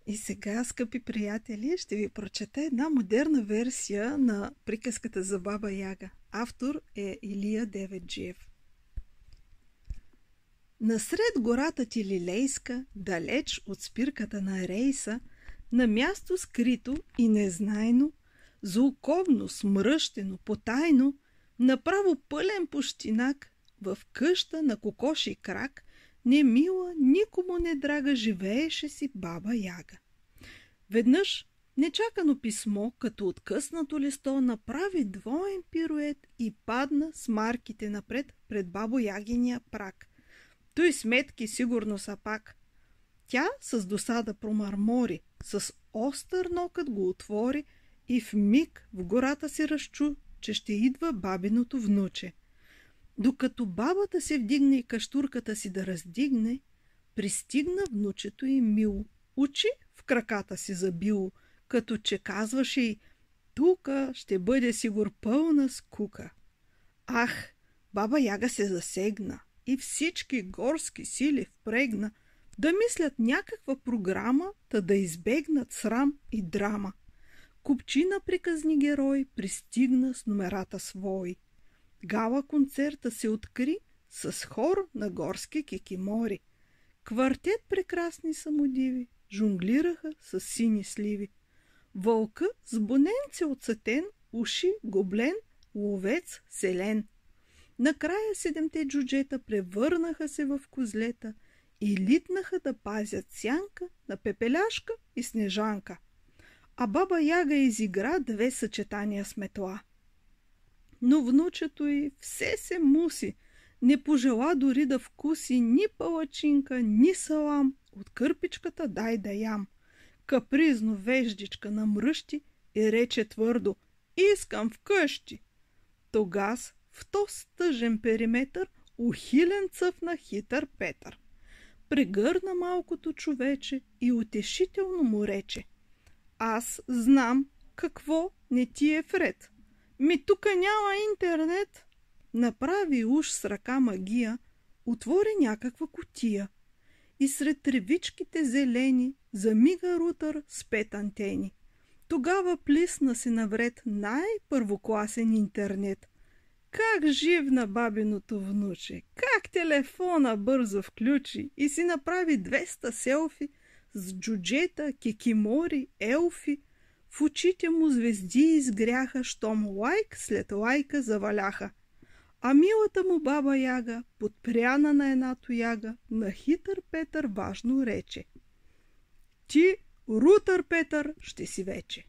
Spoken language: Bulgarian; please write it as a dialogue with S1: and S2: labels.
S1: И сега, скъпи приятели, ще ви прочета една модерна версия на приказката за Баба Яга. Автор е Илия Деведжиев. Насред гората Тилилейска, далеч от спирката на рейса, на място скрито и незнайно, злокобно, смръщено, потайно, направо пълен пущинак, в къща на кокоши крак, немила, никому не драга, живееше си Баба Яга. Веднъж нечакано писмо, като откъснато листо, направи двоен пирует и падна с марките напред пред Бабо Ягиния прак. Той сметки сигурно са пак. Тя с досада промърмори, с остър нокът го отвори и в миг в гората си разчу, че ще идва бабиното внуче. Докато бабата се вдигне и каштурката си да раздигне, пристигна внучето и мило, очи в краката си забило, като че казваше й: тука ще бъде сигур пълна скука. Ах, Баба Яга се засегна и всички горски сили впрегна да мислят някаква програма, та да избегнат срам и драма. Купчина приказни герой пристигна с номерата свои. Гала концерта се откри с хор на горски кикимори. Квартет прекрасни самодиви жонглираха с сини сливи. Вълка с боненце от сатен, уши гоблен, ловец селен. Накрая 7 джуджета превърнаха се в козлета и литнаха да пазят сянка на Пепеляшка и Снежанка. А Баба Яга изигра 2 съчетания с метла. Но внучето й все се муси, не пожела дори да вкуси ни палачинка, ни салам, от кърпичката дай да ям. Капризно веждичка намръщи и рече твърдо: искам вкъщи. Тогас в този тъжен периметър ухилен цъфна хитър Петър. Прегърна малкото човече и утешително му рече: аз знам какво не ти е вред. Тука няма интернет. Направи уж с ръка магия, отвори някаква кутия и сред тревичките зелени замига рутър с 5 антени. Тогава плисна си навред най-първокласен интернет. Как живна бабиното внуче, как телефона бързо включи и си направи 200 селфи с джуджета, кикимори, елфи. В очите му звезди изгряха, щом лайк след лайка заваляха. А милата му Баба Яга, подпряна на една тояга, на хитър Петър важно рече: ти, рутър Петър, ще си вече.